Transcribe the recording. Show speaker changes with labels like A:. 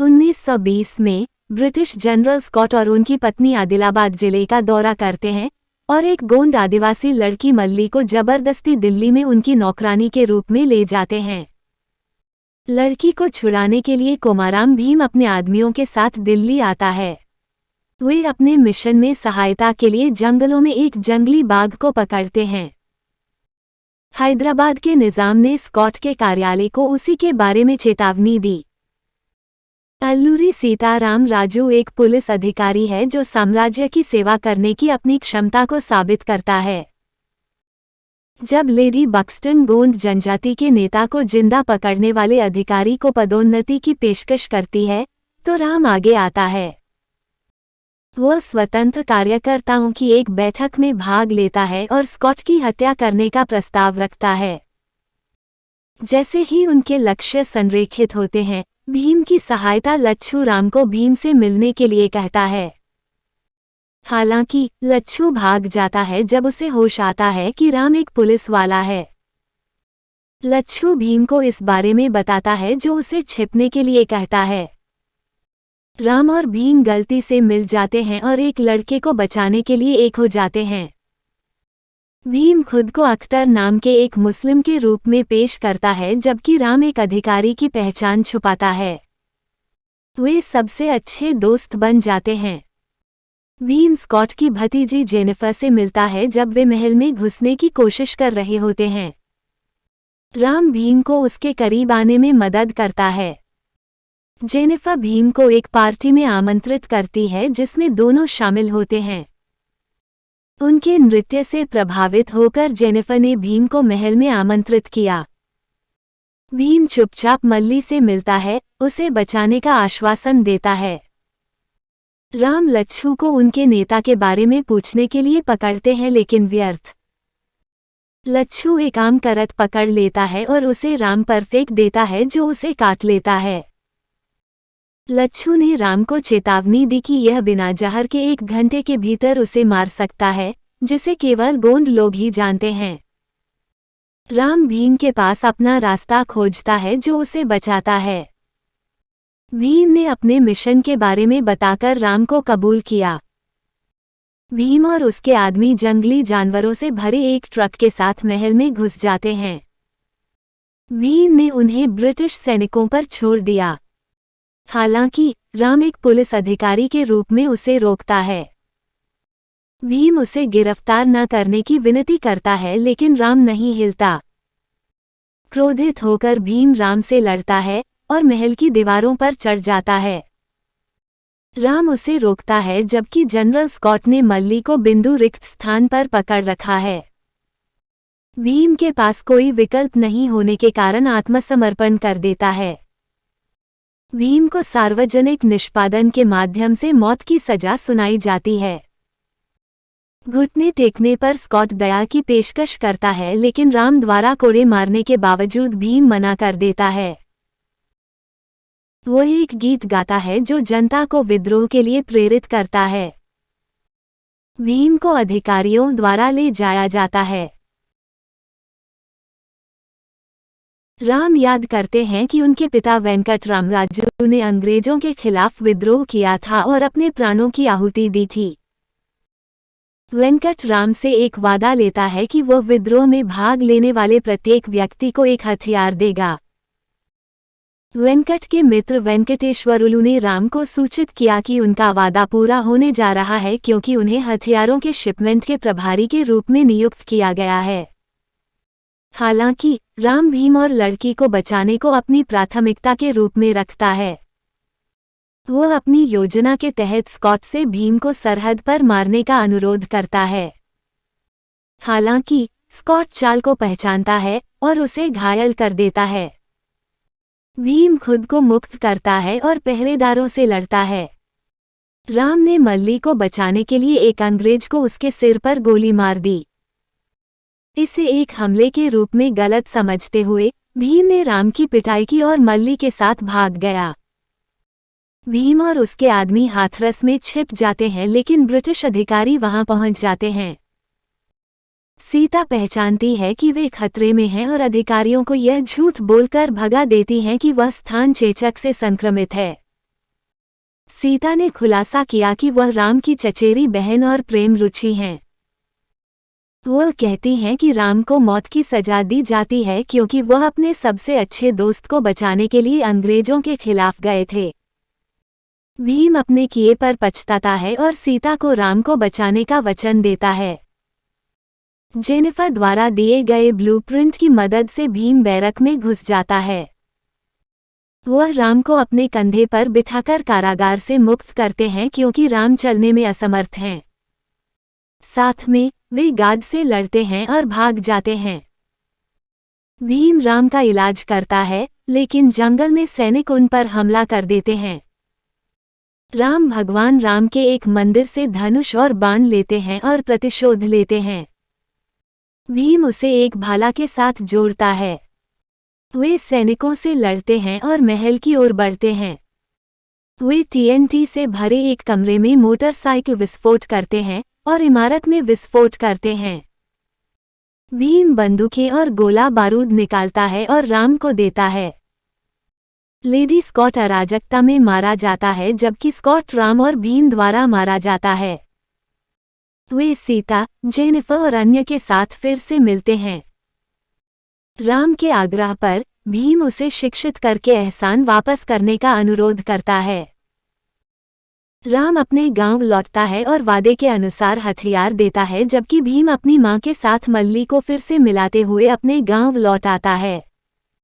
A: 1920 में British general Scott और उनकी पत्नी आदिलाबाद जिले का दौरा करते हैं और एक गोंड आदिवासी लड़की मल्ली को जबरदस्ती दिल्ली में उनकी नौकरानी के रूप में ले जाते हैं। लड़की को छुड़ाने के लिए कोमाराम भीम अपने आदमियों के साथ दिल्ली आता है। वे अपने मिशन में सहायता के लिए जंगलों में एक जंगली बाघ को पकड़ते हैं। हैदराबाद के निजाम ने स्कॉट के कार्यालय को उसी के बारे में चेतावनी दी। अल्लूरी सीताराम राजू एक पुलिस अधिकारी है जो साम्राज्य की सेवा करने की अपनी क्षमता को साबित करता है। जब लेडी बक्सटन गोंड जनजाति के नेता को जिंदा पकड़ने वाले अधिकारी को पदोन्नति की पेशकश करती है तो राम आगे आता है। वह स्वतंत्र कार्यकर्ताओं की एक बैठक में भाग लेता है और स्कॉट की हत्या करने का प्रस्ताव रखता है। जैसे ही उनके लक्ष्य संरेखित होते हैं, भीम की सहायता लच्छू राम को भीम से मिलने के लिए कहता है। हालांकि लच्छू भाग जाता है जब उसे होश आता है कि राम एक पुलिस वाला है। लच्छू भीम को इस बारे में बताता है जो उसे छिपने के लिए कहता है। राम और भीम गलती से मिल जाते हैं और एक लड़के को बचाने के लिए एक हो जाते हैं। भीम खुद को अख्तर नाम के एक मुस्लिम के रूप में पेश करता है जबकि राम एक अधिकारी की पहचान छुपाता है। वे सबसे अच्छे दोस्त बन जाते हैं। भीम स्कॉट की भतीजी जेनिफर से मिलता है जब वे महल में घुसने की कोशिश कर रहे होते हैं। राम भीम को उसके करीब आने में मदद करता है। जेनिफर भीम को एक पार्टी में आमंत्रित करती है जिसमें दोनों शामिल होते हैं। उनके नृत्य से प्रभावित होकर जेनिफर ने भीम को महल में आमंत्रित किया। भीम चुपचाप मल्ली से मिलता है, उसे बचाने का आश्वासन देता है। राम लच्छू को उनके नेता के बारे में पूछने के लिए पकड़ते हैं लेकिन व्यर्थ। लच्छू एक आम करत पकड़ लेता है और उसे राम पर फेंक देता है जो उसे काट लेता है। लच्छू ने राम को चेतावनी दी कि यह बिना जहर के 1 घंटे के भीतर उसे मार सकता है, जिसे केवल गोंड लोग ही जानते हैं। राम भीम के पास अपना रास्ता खोजता है जो उसे बचाता है। भीम ने अपने मिशन के बारे में बताकर राम को कबूल किया। भीम और उसके आदमी जंगली जानवरों से भरे एक ट्रक के साथ महल में घुस जाते हैं। भीम ने उन्हें ब्रिटिश सैनिकों पर छोड़ दिया। हालांकि राम एक पुलिस अधिकारी के रूप में उसे रोकता है। भीम उसे गिरफ्तार न करने की विनती करता है लेकिन राम नहीं हिलता। क्रोधित होकर भीम राम से लड़ता है और महल की दीवारों पर चढ़ जाता है। राम उसे रोकता है जबकि जनरल स्कॉट ने मल्ली को बिंदु रिक्त स्थान पर पकड़ रखा है। भीम के पास कोई विकल्प नहीं होने के कारण आत्मसमर्पण कर देता है। भीम को सार्वजनिक निष्पादन के माध्यम से मौत की सजा सुनाई जाती है। घुटने टेकने पर स्कॉट दया की पेशकश करता है लेकिन राम द्वारा कोड़े मारने के बावजूद भीम मना कर देता है। वो एक गीत गाता है जो जनता को विद्रोह के लिए प्रेरित करता है। भीम को अधिकारियों द्वारा ले जाया जाता है। राम याद करते हैं कि उनके पिता वेंकटराम राजू ने अंग्रेजों के खिलाफ विद्रोह किया था और अपने प्राणों की आहुति दी थी। वेंकटराम से एक वादा लेता है कि वह विद्रोह में भाग लेने वाले प्रत्येक व्यक्ति को एक हथियार देगा। वेंकट के मित्र वेंकटेश्वरुलु ने राम को सूचित किया कि उनका वादा पूरा होने जा रहा है क्योंकि उन्हें हथियारों के शिपमेंट के प्रभारी के रूप में नियुक्त किया गया है। हालांकि राम भीम और लड़की को बचाने को अपनी प्राथमिकता के रूप में रखता है। वह अपनी योजना के तहत स्कॉट से भीम को सरहद पर मारने का अनुरोध करता है। हालांकि स्कॉट चाल को पहचानता है और उसे घायल कर देता है। भीम खुद को मुक्त करता है और पहरेदारों से लड़ता है। राम ने मल्ली को बचाने के लिए एक अंग्रेज को उसके सिर पर गोली मार दी। इसे एक हमले के रूप में गलत समझते हुए भीम ने राम की पिटाई की और मल्ली के साथ भाग गया। भीम और उसके आदमी हाथरस में छिप जाते हैं लेकिन ब्रिटिश अधिकारी वहां पहुंच जाते हैं। सीता पहचानती है कि वे खतरे में हैं और अधिकारियों को यह झूठ बोलकर भगा देती हैं कि वह स्थान चेचक से संक्रमित है। सीता ने खुलासा किया कि वह राम की चचेरी बहन और प्रेम रुचि हैं। वह कहती हैं कि राम को मौत की सजा दी जाती है क्योंकि वह अपने सबसे अच्छे दोस्त को बचाने के लिए अंग्रेजों के खिलाफ गए थे। भीम अपने किए पर पछताता है और सीता को राम को बचाने का वचन देता है। जेनिफर द्वारा दिए गए ब्लूप्रिंट की मदद से भीम बैरक में घुस जाता है। वह राम को अपने कंधे पर बिठाकर कारागार से मुक्त करते हैं क्योंकि राम चलने में असमर्थ हैं। साथ में वे गार्ड से लड़ते हैं और भाग जाते हैं। भीम राम का इलाज करता है, लेकिन जंगल में सैनिक उन पर हमला कर देते हैं। राम भगवान राम के एक मंदिर से धनुष और बाण लेते हैं और प्रतिशोध लेते हैं। भीम उसे एक भाला के साथ जोड़ता है। वे सैनिकों से लड़ते हैं और महल की ओर बढ़ते हैं। वे टीएनटी से भरे एक कमरे में मोटरसाइकिल विस्फोट करते हैं और इमारत में विस्फोट करते हैं। भीम बंदूकें और गोला बारूद निकालता है और राम को देता है। लेडी स्कॉट अराजकता में मारा जाता है जबकि स्कॉट राम और भीम द्वारा मारा जाता है। वे सीता, जेनिफर और अन्य के साथ फिर से मिलते हैं। राम के आग्रह पर भीम उसे शिक्षित करके एहसान वापस करने का अनुरोध करता है। राम अपने गांव लौटता है और वादे के अनुसार हथियार देता है जबकि भीम अपनी मां के साथ मल्ली को फिर से मिलाते हुए अपने गांव लौट आता है।